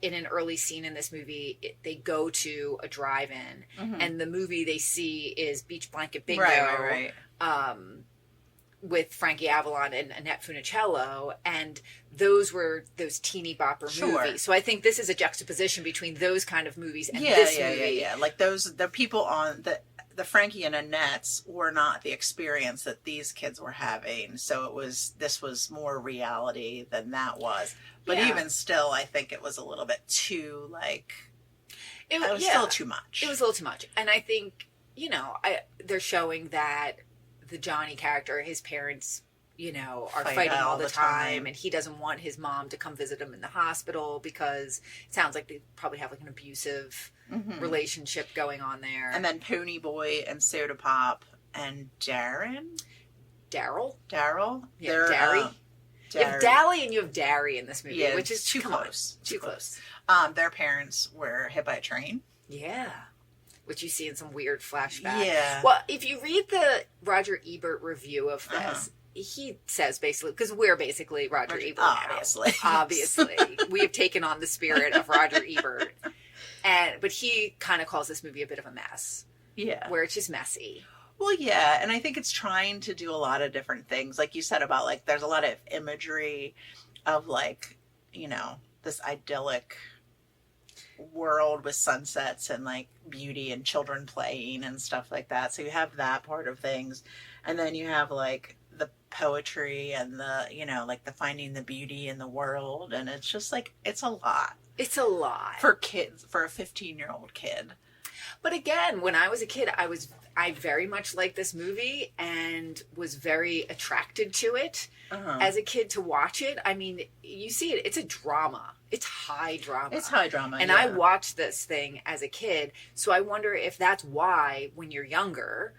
in an early scene in this movie, they go to a drive-in, and the movie they see is Beach Blanket Bingo, Right. With Frankie Avalon and Annette Funicello, and those were those teeny bopper movies. So I think this is a juxtaposition between those kind of movies and this movie. Yeah. Like the people on the Frankie and Annette's were not the experience that these kids were having. So this was more reality than that was. But even still, I think it was a little bit too, like, it was still too much. It was a little too much. And I think, they're showing that the Johnny character, his parents, are fighting all the time. And he doesn't want his mom to come visit him in the hospital because it sounds like they probably have like an abusive relationship going on there. And then Pony Boy and Soda Pop and Daryl? Yeah, Darry. You have Dally and you have Darry in this movie, which is too close. Too close. Their parents were hit by a train. Yeah. Which you see in some weird flashback. Yeah. Well, if you read the Roger Ebert review of this, he says basically, because we're basically Roger Ebert obviously. now. Obviously. We have taken on the spirit of Roger Ebert. But he kind of calls this movie a bit of a mess. Yeah. Where it's just messy. Well, yeah, and I think it's trying to do a lot of different things. Like you said about, like, there's a lot of imagery of, like, this idyllic world with sunsets and, like, beauty and children playing and stuff like that. So you have that part of things. And then you have, like, the poetry and the, like, the finding the beauty in the world. And it's just, like, it's a lot. It's a lot. For kids, for a 15-year-old kid. But again, when I was a kid, I very much liked this movie and was very attracted to it as a kid to watch it. I mean, you see it, it's a drama. It's high drama. And I watched this thing as a kid. So I wonder if that's why when you're younger,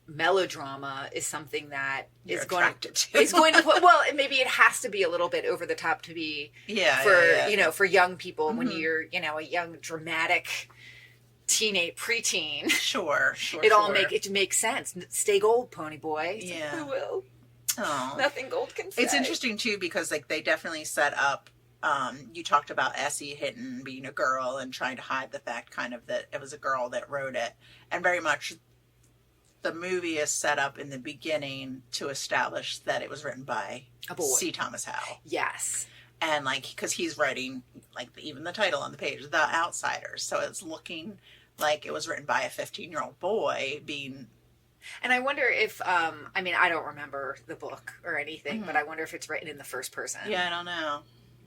melodrama is something that is going to put, well, maybe it has to be a little bit over the top to be for young people when you're, a young dramatic teenage preteen. Sure. It makes sense. Stay gold, pony boy. It's Yeah. I will. Oh. Nothing gold can say. It's interesting too because like they definitely set up. You talked about Essie Hinton being a girl and trying to hide the fact kind of that it was a girl that wrote it, and very much the movie is set up in the beginning to establish that it was written by a boy. C. Thomas-Howell. Yes. And like because he's writing like even the title on the page, The Outsiders, so it's looking like it was written by a 15-year-old boy being. And I wonder if, I mean, I don't remember the book or anything, but I wonder if it's written in the first person. Yeah, I don't know.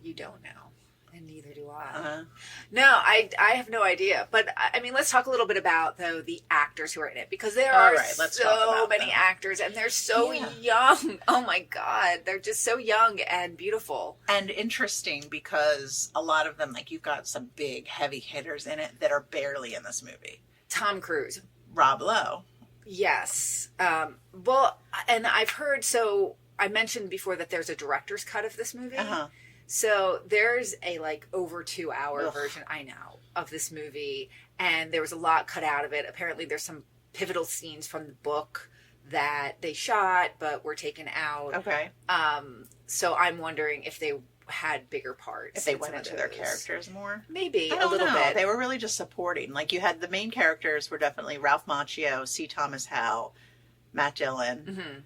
You don't know. And neither do I. Uh-huh. No, I have no idea. But, I mean, let's talk a little bit about, though, the actors who are in it. Because there are let's so talk about many them. actors, and they're so young. Oh, my God. They're just so young and beautiful. And interesting because a lot of them, like you've got some big heavy hitters in it that are barely in this movie. Tom Cruise. Rob Lowe. Yes. Well, and I've heard, so I mentioned before that there's a director's cut of this movie. Uh-huh. So there's a like over 2-hour version, I know, of this movie. And there was a lot cut out of it. Apparently there's some pivotal scenes from the book that they shot, but were taken out. Okay. So I'm wondering if they had bigger parts. If they in went some of into their those. characters more. Maybe I a don't little know. bit. They were really just supporting. Like you had the main characters were definitely Ralph Macchio, C. Thomas-Howell, Matt Dillon,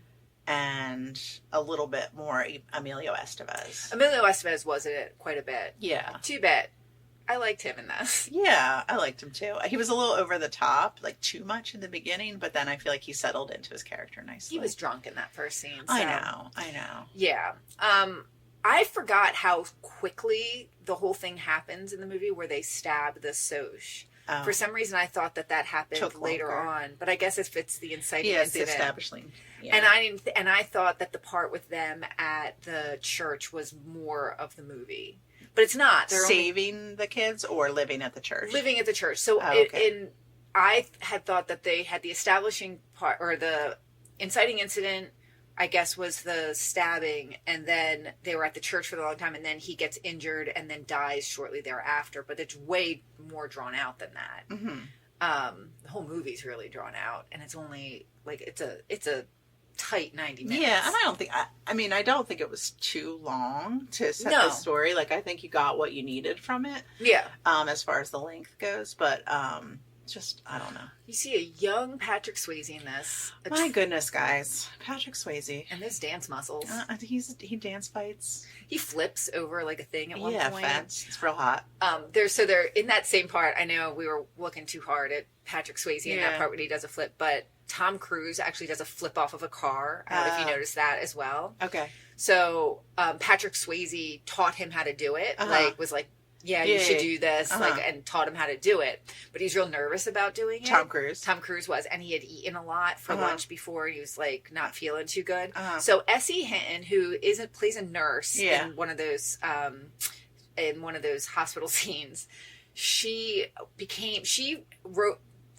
and a little bit more Emilio Estevez. Emilio Estevez was in it quite a bit. Yeah. Too bad. I liked him in this. Yeah, I liked him too. He was a little over the top, like too much in the beginning, but then I feel like he settled into his character nicely. He was drunk in that first scene. So. I know. Yeah. I forgot how quickly the whole thing happens in the movie where they stab the Soch. Oh. For some reason, I thought that happened Took later longer. on, but I guess if it's the inciting Yeah, it's the incident. establishing. Yeah. And I didn't, and I thought that the part with them at the church was more of the movie, but it's not. They're saving the kids or living at the church. living at the church. So okay. I had thought that they had the establishing part or the inciting incident, I guess, was the stabbing, and then they were at the church for a long time, and then he gets injured and then dies shortly thereafter. But it's way more drawn out than that. Mm-hmm. The whole movie's really drawn out, and it's only like it's a tight 90 minutes. Yeah, and I don't think I don't think it was too long to set No. the story. Like I think you got what you needed from it. Yeah. As far as the length goes, but just I don't know. You see a young Patrick Swayze in this. My goodness, guys, Patrick Swayze. And those dance muscles. He dance fights. He flips over like a thing at one point. Fence. It's real hot. They're in that same part. I know we were looking too hard at Patrick Swayze in that part when he does a flip, but Tom Cruise actually does a flip off of a car. I don't know if you noticed that as well. Okay. So Patrick Swayze taught him how to do it. Like was like, you should do this, like, and taught him how to do it. But he's real nervous about doing it. Tom Cruise was, and he had eaten a lot for lunch before. He was like not feeling too good. So Essie Hinton, who plays a nurse in one of those hospital scenes, she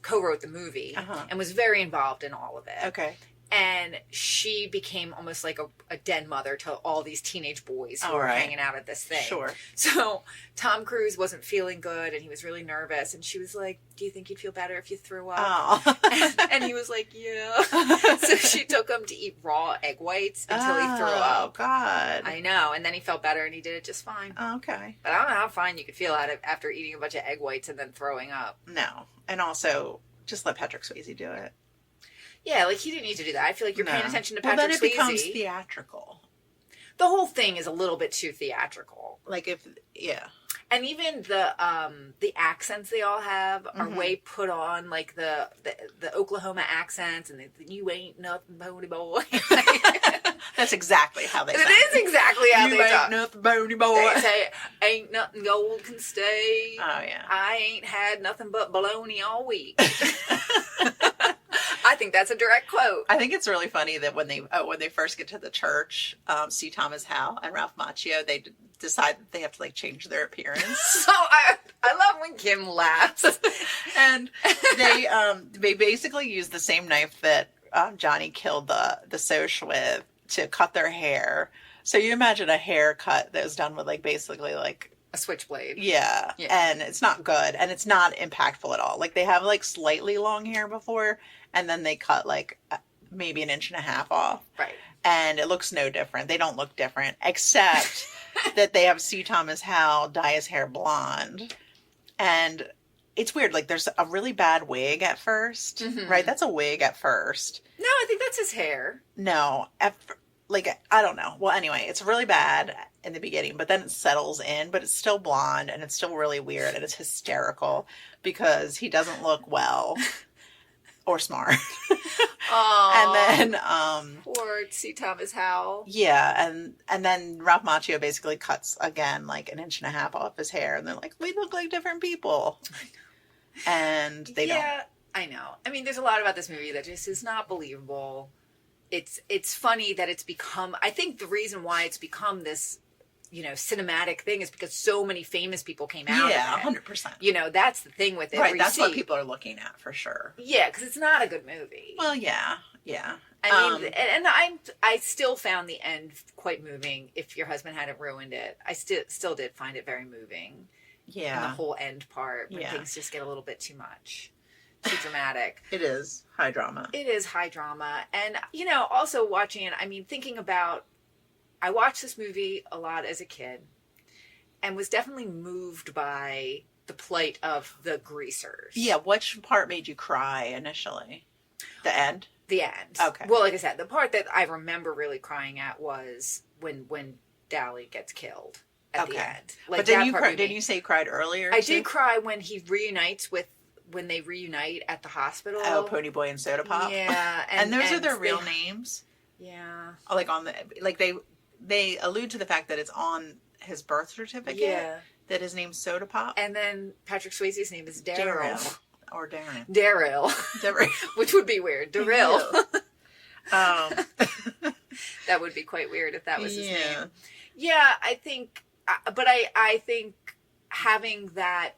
co-wrote the movie and was very involved in all of it. Okay. And she became almost like a den mother to all these teenage boys who were hanging out at this thing. Sure. So Tom Cruise wasn't feeling good and he was really nervous. And she was like, "Do you think you'd feel better if you threw up?" Oh. and he was like, "Yeah." So she took him to eat raw egg whites until he threw up. Oh, God. I know. And then he felt better and he did it just fine. Oh, okay. But I don't know how fine you could feel after eating a bunch of egg whites and then throwing up. No. And also, just let Patrick Swayze do it. Yeah, like he didn't need to do that. I feel like you're paying attention to Patrick then it Swayze. becomes theatrical. The whole thing is a little bit too theatrical. Like And even the accents they all have are way put on, like the Oklahoma accents and the you ain't nothing, bony boy. That's exactly how they It sound. is exactly how you they ain't talk. nothing, bony boy. They say, "Ain't nothing gold can stay." Oh, yeah. I ain't had nothing but bologna all week. I think that's a direct quote. I think it's really funny that when they first get to the church, C. Thomas-Howell and Ralph Macchio, they decide that they have to like change their appearance. So I love when Kim laughs. And they basically use the same knife that Johnny killed the Soch with to cut their hair. So you imagine a haircut that was done with like basically like a switchblade. Yeah. And it's not good. And it's not impactful at all. Like, they have, like, slightly long hair before, and then they cut, like, maybe an inch and a half off. Right. And it looks no different. They don't look different, except that they have C. Thomas-Howell dye his hair blonde. And it's weird. Like, there's a really bad wig at first, right? That's a wig at first. No, I think that's his hair. No, I don't know. Well, anyway, it's really bad in the beginning, but then it settles in, but it's still blonde, and it's still really weird, and it's hysterical because he doesn't look well or smart. And then, poor C. Thomas-Howell. yeah, and then Ralph Macchio basically cuts again, like, an inch and a half off his hair, and they're like, we look like different people. And they don't. Yeah, I know. I mean, there's a lot about this movie that just is not believable. It's funny that it's become, I think the reason why it's become this, cinematic thing is because so many famous people came out of it. 100%. That's the thing with it. Right, that's what people are looking at, for sure. Yeah, because it's not a good movie. Well, yeah. I mean, and I still found the end quite moving. If your husband hadn't ruined it, I still did find it very moving. Yeah. And the whole end part, when things just get a little bit too much. Too dramatic. It is high drama. It is high drama. And, also watching it, I mean, thinking about, I watched this movie a lot as a kid and was definitely moved by the plight of the greasers. Yeah, which part made you cry initially? The end? The end. Okay. Well, like I said, the part that I remember really crying at was when Dally gets killed at the end. Like, but didn't you say you cried earlier? I did cry when he reunites when they reunite at the hospital. Oh, Pony Boy and Soda Pop. Yeah, and those are their real names. Yeah. Oh, like they allude to the fact that it's on his birth certificate. Yeah. That his name's Soda Pop. And then Patrick Swayze's name is Daryl. Or Darren. Daryl. Which would be weird. Daryl. That would be quite weird if that was his name. Yeah, I think, but I think having that,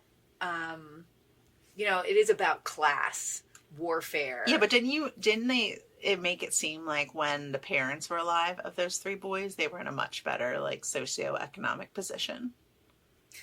it is about class warfare. Yeah, but didn't they make it seem like when the parents were alive of those three boys, they were in a much better, like, socioeconomic position?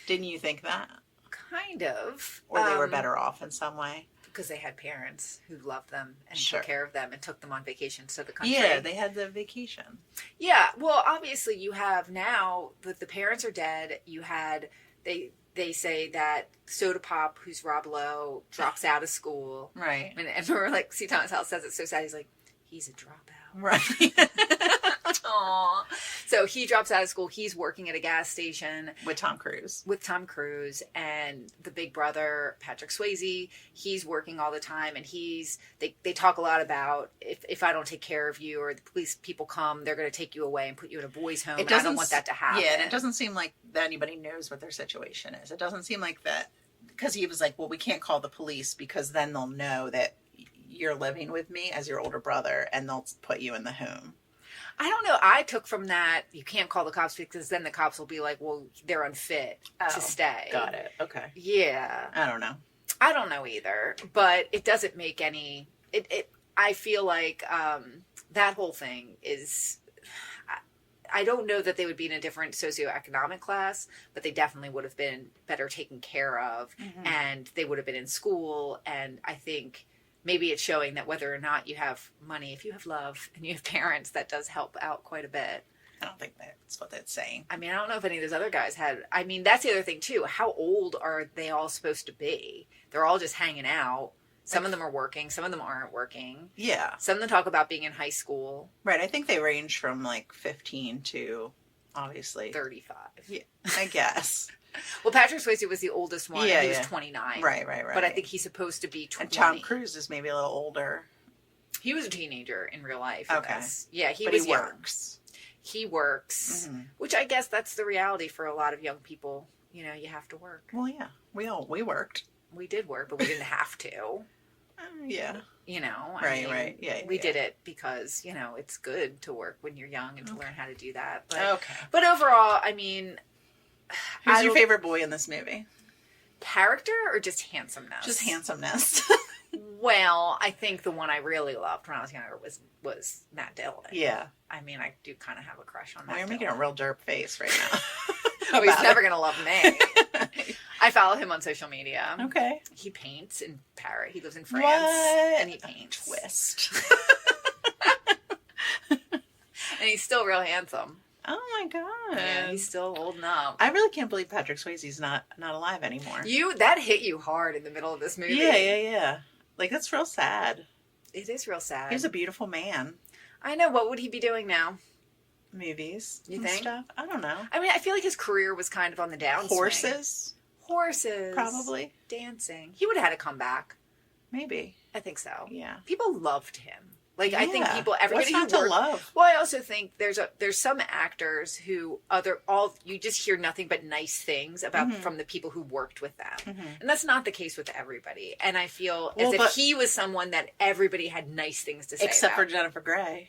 Didn't you think that? Kind of. Or they were better off in some way? Because they had parents who loved them and Sure. took care of them and took them on vacations to the country. Yeah, they had the vacation. Yeah, well, obviously you have now, the parents are dead, you had, they say that Soda Pop, who's Rob Lowe, drops out of school. Right. And remember, like, C. Thomas-Howell says it so sad, he's like, he's a dropout. Right. Aww. So he drops out of school. He's working at a gas station With Tom Cruise. And the big brother, Patrick Swayze, he's working all the time. And they talk a lot about if I don't take care of you or the police people come, they're going to take you away and put you in a boys' home. And I don't want that to happen. Yeah, and it doesn't seem like that anybody knows what their situation is. It doesn't seem like that. Because he was like, well, we can't call the police because then they'll know that you're living with me as your older brother and they'll put you in the home. I don't know. I took from that, you can't call the cops because then the cops will be like, well, they're unfit to stay. Got it. Okay. Yeah. I don't know. I don't know either, but it doesn't make any, I feel like that whole thing is, I don't know that they would be in a different socioeconomic class, but they definitely would have been better taken care of and they would have been in school. And I think maybe it's showing that whether or not you have money, if you have love and you have parents, that does help out quite a bit. I don't think that's what that's saying. I mean, I don't know if any of those other guys had, I mean, that's the other thing too. How old are they all supposed to be? They're all just hanging out. Some of them are working. Some of them aren't working. Yeah. Some of them talk about being in high school. Right. I think they range from like 15 to obviously 35. Yeah, I guess. Well, Patrick Swayze was the oldest one. Yeah, and he was 29. Right. But I think he's supposed to be 20. And Tom Cruise is maybe a little older. He was a teenager in real life. Okay. Yeah, but was he young. works. He works, which I guess that's the reality for a lot of young people. You know, you have to work. Well, yeah, we worked. We did work, but we didn't have to. Yeah. You know, right. Yeah. We did it because, you know, it's good to work when you're young and to learn how to do that. But, okay. But overall, I mean, who's your favorite boy in this movie? Character or just handsomeness? Just handsomeness. Well, I think the one I really loved when I was younger was Matt Dillon. Yeah. I mean, I do kind of have a crush on Matt Well, you're Dillon. making a real derp face right now. Oh, he's never going to love me. I follow him on social media. Okay. He paints in Paris. He lives in France. What? And he paints. Twist. And he's still real handsome. Oh my god. Yeah, he's still holding up. I really can't believe Patrick Swayze's not alive anymore. That hit you hard in the middle of this movie. Yeah. Like, that's real sad. It is real sad. He was a beautiful man. I know. What would he be doing now? Movies. You and think? Stuff. I don't know. I mean, I feel like his career was kind of on the downswing. Horses. Probably. Dancing. He would have had a comeback. Maybe. I think so. Yeah. People loved him. Like, I think everybody What's not who to love? Well, I also think there's some actors who you just hear nothing but nice things about from the people who worked with them. And that's not the case with everybody. And I feel as if he was someone that everybody had nice things to say except for about. Jennifer Grey.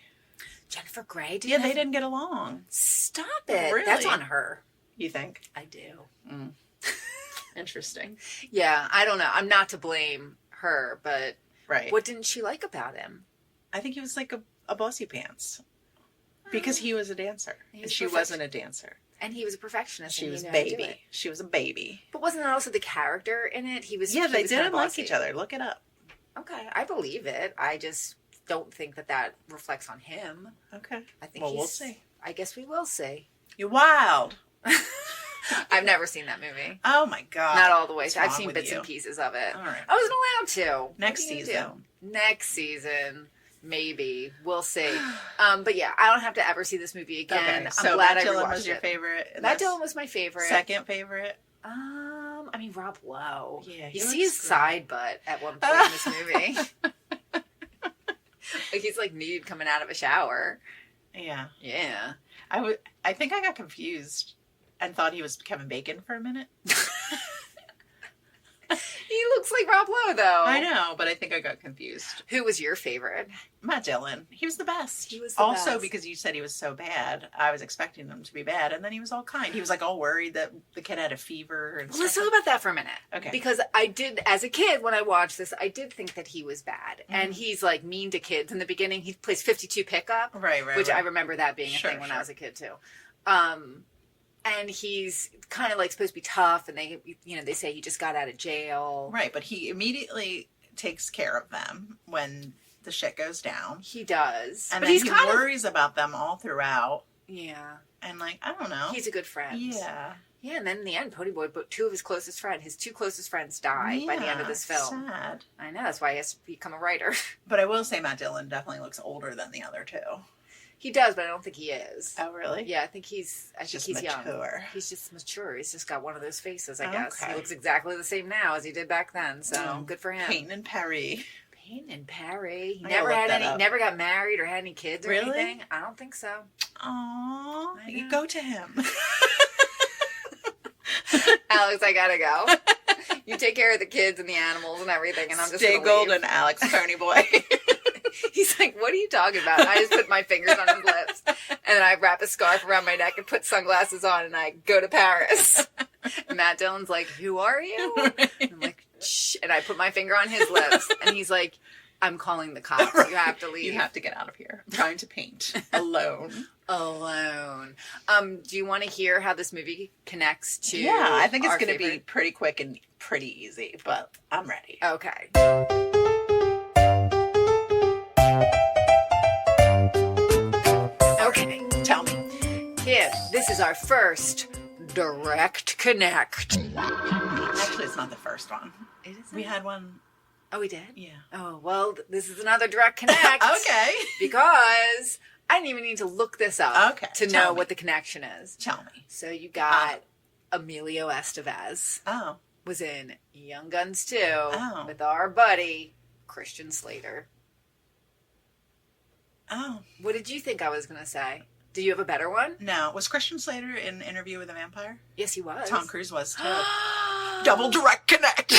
Jennifer Grey? They didn't get along. Stop it. Really? That's on her. You think? I do. Interesting. Yeah, I don't know. I'm not to blame her, but Right. what didn't she like about him? I think he was like a bossy pants. Because he was a dancer. And she perfect. wasn't a dancer. And he was a perfectionist. She and was he knew how to do baby. it. She was a baby. But wasn't that also the character in it? He was. Yeah, he they was kinda didn't like bossy. each other. Look it up. Okay, I believe it. I just don't think that reflects on him. Okay. I think we'll see. I guess we will see. You're wild. I've never seen that movie. Oh my god. Not all the way. What's I've wrong seen with bits you? and pieces of it. All right. I wasn't allowed to. Next What are you season. gonna do? Next season. Maybe. We'll see. But yeah, I don't have to ever see this movie again. Okay, so I'm glad Matt I Dillon rewatched was your it. favorite. and Matt that's Dillon was my favorite. second favorite. I mean, Rob Lowe. Yeah, you he see his looks great. side butt at one point in this movie. Like he's like nude coming out of a shower. Yeah. Yeah. I think I got confused and thought he was Kevin Bacon for a minute. He looks like Rob Lowe, though. I know, but I think I got confused. Who was your favorite? Matt Dillon. He was the best. He was the also best. because you said he was so bad, I was expecting him to be bad, and then he was all kind. He was like all worried that the kid had a fever and Well, let's stuff. talk about that for a minute. Okay. Because I did, as a kid, when I watched this, I did think that he was bad. And he's like mean to kids. In the beginning, he plays 52 pickup. Right. Which I remember that being a Sure, thing when I sure. was a kid, too. And he's kind of like supposed to be tough, and they say he just got out of jail. Right, but he immediately takes care of them when the shit goes down. He does. And But then he's he kind of, worries about them all throughout. yeah. And like, I don't know. He's a good friend. Yeah. Yeah, and then in the end, Pony Boy, but two of his two closest friends die by the end of this film. Sad. I know, that's why he has to become a writer. But I will say Matt Dillon definitely looks older than the other two. He does, but I don't think he is. Oh, really? Yeah, I think he's young. mature. He's just mature. He's just got one of those faces, I guess. Okay. He looks exactly the same now as he did back then, so good for him. Peyton and Perry. Payne and Perry. He I never gotta had look that any, up. never got married or had any kids or Really? anything. I don't think so. Aww. I You know. go to him. Alex, I gotta go. You take care of the kids and the animals and everything, and I'm just Stay gonna leave. golden, Alex, Pony Boy. He's like, what are you talking about? And I just put my fingers on his lips, and then I wrap a scarf around my neck and put sunglasses on, and I go to Paris. And Matt Dillon's like, who are you? And I'm like, shh. And I put my finger on his lips, and he's like, I'm calling the cops. You have to leave. You have to get out of here. I'm trying to paint alone. Alone. Do you want to hear how this movie connects to? Yeah, I think it's our going to be favorite- pretty quick and pretty easy, but I'm ready. Okay. Okay. Tell me. Here, this is our first direct connect. Actually, it's not the first one. It is. We had one. Oh, we did? Yeah. Oh, well, this is another direct connect. Okay. Because I didn't even need to look this up Okay, to tell know me. what the connection is. Tell me. So you got Emilio Estevez Oh. was in Young Guns 2 Oh. with our buddy Christian Slater. Oh. What did you think I was going to say? Do you have a better one? No. Was Christian Slater in Interview with a Vampire? Yes, he was. Tom Cruise was too. Double direct connect.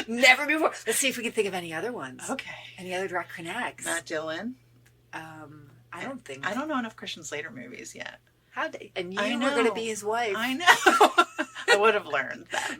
Never before. Let's see if we can think of any other ones. Okay. Any other direct connects? Matt Dillon. I don't think. I don't know enough Christian Slater movies yet. How did, and I you were going to know. be his wife. I know. I would have learned that.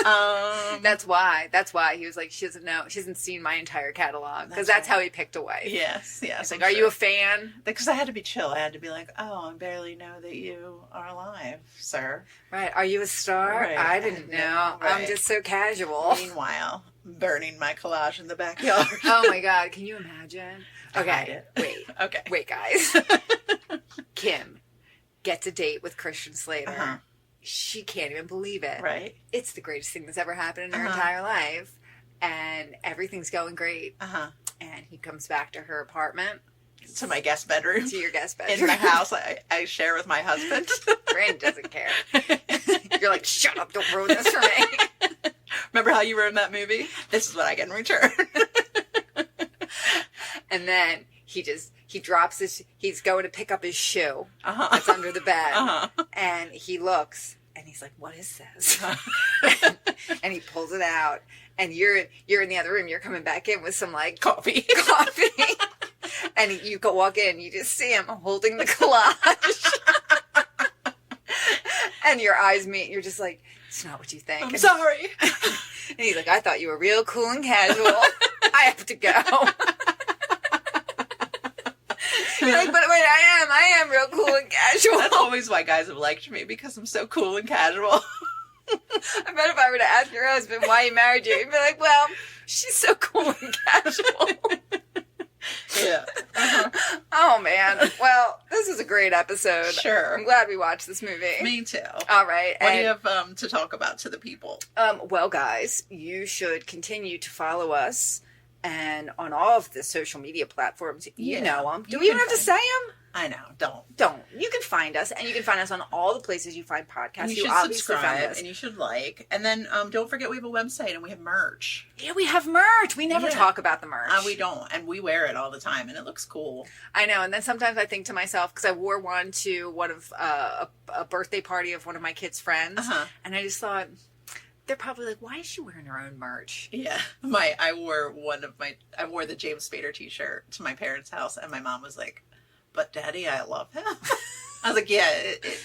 That's why he was like, she doesn't know, she hasn't seen my entire catalog, because that's how he picked a wife. Yes. He's like, are you a fan? Because I had to be chill. I had to be like, oh, I barely know that you are alive, sir. Right. Are you a star? Right. I didn't know. Right. I'm just so casual. Meanwhile, burning my collage in the backyard. Oh my God. Can you imagine? Okay. Wait. Okay. Wait, guys. Kim gets a date with Christian Slater. Uh-huh. She can't even believe it. Right. It's the greatest thing that's ever happened in her Uh-huh. entire life. And everything's going great. Uh-huh. And he comes back to her apartment. To my guest bedroom. To your guest bedroom. In the house I share with my husband. Brandon doesn't care. You're like, shut up, don't ruin this for me. Remember how you ruined that movie? This is what I get in return. And then he drops he's going to pick up his shoe Uh-huh. that's under the bed. Uh-huh. And he looks and he's like, what is this? And he pulls it out. And you're in the other room. You're coming back in with some like Coffee. And you go walk in. You just see him holding the collage. And your eyes meet. You're just like, it's not what you think. I'm sorry. And he's like, I thought you were real cool and casual. I have to go. You're like, but wait, I am real cool and casual. That's always why guys have liked me, because I'm so cool and casual. I bet if I were to ask your husband why he married you, he'd be like, well, she's so cool and casual. Yeah. Uh-huh. Oh, man. Well, this is a great episode. Sure. I'm glad we watched this movie. Me too. All right. What do you have to talk about to the people? Well, guys, you should continue to follow us and on all of the social media platforms. You know them. Do we even have to say them? I know. Don't. You can find us, and you can find us on all the places you find podcasts. And you should obviously found subscribe, us. and you should like. And then don't forget we have a website, and we have merch. Yeah, we have merch. We never talk about the merch. We don't. And we wear it all the time, and it looks cool. I know. And then sometimes I think to myself, because I wore one to one of a birthday party of one of my kids' friends, and I just thought, they're probably like, why is she wearing her own merch? Yeah. I wore the James Spader t-shirt to my parents' house, and my mom was like, but Daddy, I love him. I was like, yeah,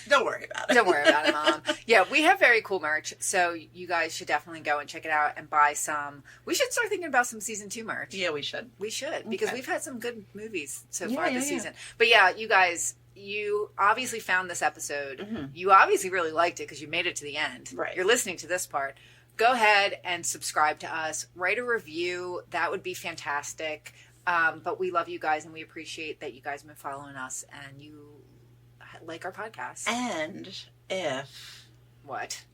don't worry about it. Don't worry about it, Mom. Yeah, we have very cool merch, so you guys should definitely go and check it out and buy some. We should start thinking about some season 2 merch. Yeah, we should. We should, because we've had some good movies so far this season. Yeah. But yeah, you guys, you obviously found this episode. Mm-hmm. You obviously really liked it because you made it to the end. Right. You're listening to this part. Go ahead and subscribe to us. Write a review. That would be fantastic. But we love you guys, and we appreciate that you guys have been following us and you like our podcast. And if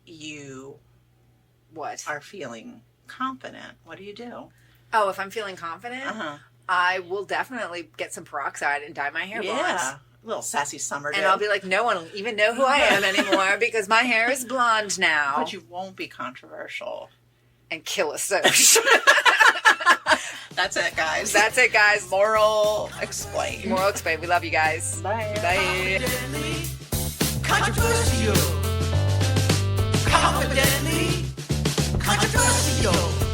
you are feeling confident, what do? Oh, if I'm feeling confident, I will definitely get some peroxide and dye my hair blonde. Yeah, a little sassy summer day. And I'll be like, no one will even know who I am anymore because my hair is blonde now. But you won't be controversial. And kill a search. That's it, guys. That's it, guys. Moral explain. Moral explain. We love you guys. Bye. Bye. Confidently controversial.